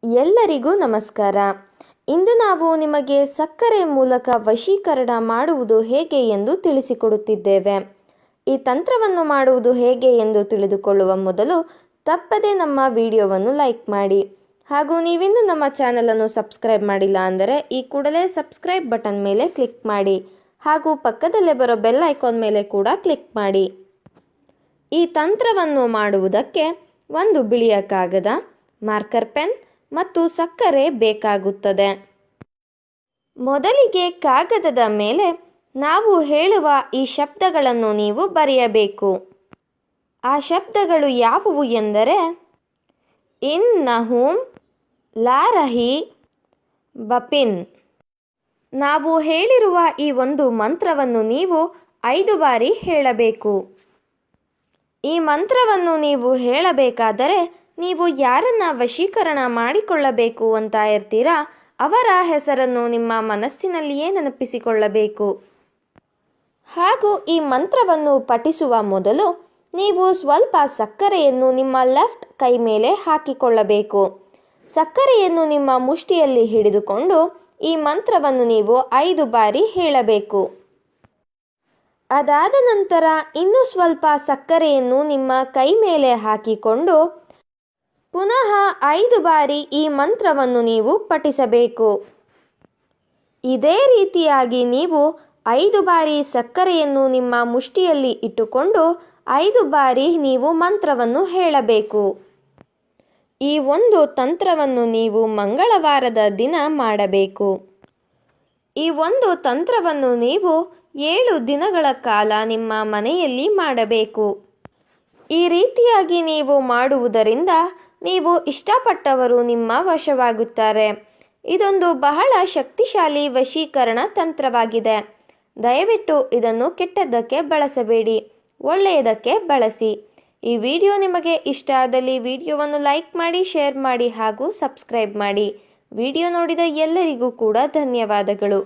ಎಲ್ಲರಿಗೂ ನಮಸ್ಕಾರ. ಇಂದು ನಾವು ನಿಮಗೆ ಸಕ್ಕರೆ ಮೂಲಕ ವಶೀಕರಣ ಮಾಡುವುದು ಹೇಗೆ ಎಂದು ತಿಳಿಸಿಕೊಡುತ್ತಿದ್ದೇವೆ. ಈ ತಂತ್ರವನ್ನು ಮಾಡುವುದು ಹೇಗೆ ಎಂದು ತಿಳಿದುಕೊಳ್ಳುವ ಮೊದಲು ತಪ್ಪದೆ ನಮ್ಮ ವಿಡಿಯೋವನ್ನು ಲೈಕ್ ಮಾಡಿ. ಹಾಗೂ ನೀವಿನ್ನೂ ನಮ್ಮ ಚಾನಲನ್ನು ಸಬ್ಸ್ಕ್ರೈಬ್ ಮಾಡಿಲ್ಲ ಅಂದರೆ ಈ ಕೂಡಲೇ ಸಬ್ಸ್ಕ್ರೈಬ್ ಬಟನ್ ಮೇಲೆ ಕ್ಲಿಕ್ ಮಾಡಿ. ಹಾಗೂ ಪಕ್ಕದಲ್ಲೇ ಬರೋ ಬೆಲ್ ಐಕಾನ್ ಮೇಲೆ ಕೂಡ ಕ್ಲಿಕ್ ಮಾಡಿ. ಈ ತಂತ್ರವನ್ನು ಮಾಡುವುದಕ್ಕೆ ಒಂದು ಬಿಳಿಯ ಕಾಗದ, ಮಾರ್ಕರ್ ಪೆನ್ ಮತ್ತು ಸಕ್ಕರೆ ಬೇಕಾಗುತ್ತದೆ. ಮೊದಲಿಗೆ ಕಾಗದದ ಮೇಲೆ ನಾವು ಹೇಳುವ ಈ ಶಬ್ದಗಳನ್ನು ನೀವು ಬರೆಯಬೇಕು. ಆ ಶಬ್ದಗಳು ಯಾವುವು ಎಂದರೆ ಇನ್ ನಹುಮ್, ಲಾ ರಹಿ, ಬಪಿನ್. ನಾವು ಹೇಳಿರುವ ಈ ಒಂದು ಮಂತ್ರವನ್ನು ನೀವು 5 ಬಾರಿ ಹೇಳಬೇಕು. ಈ ಮಂತ್ರವನ್ನು ನೀವು ಹೇಳಬೇಕಾದರೆ ನೀವು ಯಾರನ್ನ ವಶೀಕರಣ ಮಾಡಿಕೊಳ್ಳಬೇಕು ಅಂತ ಇರ್ತೀರಾ ಅವರ ಹೆಸರನ್ನು ನಿಮ್ಮ ಮನಸ್ಸಿನಲ್ಲಿಯೇ ನೆನಪಿಸಿಕೊಳ್ಳಬೇಕು. ಹಾಗೂ ಈ ಮಂತ್ರವನ್ನು ಪಠಿಸುವ ಮೊದಲು ನೀವು ಸ್ವಲ್ಪ ಸಕ್ಕರೆಯನ್ನು ನಿಮ್ಮ ಲೆಫ್ಟ್ ಕೈ ಮೇಲೆ ಹಾಕಿಕೊಳ್ಳಬೇಕು. ಸಕ್ಕರೆಯನ್ನು ನಿಮ್ಮ ಮುಷ್ಟಿಯಲ್ಲಿ ಹಿಡಿದುಕೊಂಡು ಈ ಮಂತ್ರವನ್ನು ನೀವು 5 ಬಾರಿ ಹೇಳಬೇಕು. ಅದಾದ ನಂತರ ಇನ್ನೂ ಸ್ವಲ್ಪ ಸಕ್ಕರೆಯನ್ನು ನಿಮ್ಮ ಕೈ ಮೇಲೆ ಹಾಕಿಕೊಂಡು ಪುನಃ 5 ಬಾರಿ ಈ ಮಂತ್ರವನ್ನು ನೀವು ಪಠಿಸಬೇಕು. ಇದೇ ರೀತಿಯಾಗಿ ನೀವು 5 ಬಾರಿ ಸಕ್ಕರೆಯನ್ನು ನಿಮ್ಮ ಮುಷ್ಟಿಯಲ್ಲಿ ಇಟ್ಟುಕೊಂಡು 5 ಬಾರಿ ನೀವು ಮಂತ್ರವನ್ನು ಹೇಳಬೇಕು. ಈ ಒಂದು ತಂತ್ರವನ್ನು ನೀವು ಮಂಗಳವಾರದ ದಿನ ಮಾಡಬೇಕು. ಈ ಒಂದು ತಂತ್ರವನ್ನು ನೀವು 7 ದಿನಗಳ ಕಾಲ ನಿಮ್ಮ ಮನೆಯಲ್ಲಿ ಮಾಡಬೇಕು. ಈ ರೀತಿಯಾಗಿ ನೀವು ಮಾಡುವುದರಿಂದ ನೀವು ಇಷ್ಟಪಟ್ಟವರು ನಿಮ್ಮ ವಶವಾಗುತ್ತಾರೆ. ಇದೊಂದು ಬಹಳ ಶಕ್ತಿಶಾಲಿ ವಶೀಕರಣ ತಂತ್ರವಾಗಿದೆ. ದಯವಿಟ್ಟು ಇದನ್ನು ಕೆಟ್ಟದ್ದಕ್ಕೆ ಬಳಸಬೇಡಿ, ಒಳ್ಳೆಯದಕ್ಕೆ ಬಳಸಿ. ಈ ವಿಡಿಯೋ ನಿಮಗೆ ಇಷ್ಟ ಆದಲ್ಲಿ ವಿಡಿಯೋವನ್ನು ಲೈಕ್ ಮಾಡಿ, ಶೇರ್ ಮಾಡಿ ಹಾಗೂ ಸಬ್ಸ್ಕ್ರೈಬ್ ಮಾಡಿ. ವಿಡಿಯೋ ನೋಡಿದ ಎಲ್ಲರಿಗೂ ಕೂಡ ಧನ್ಯವಾದಗಳು.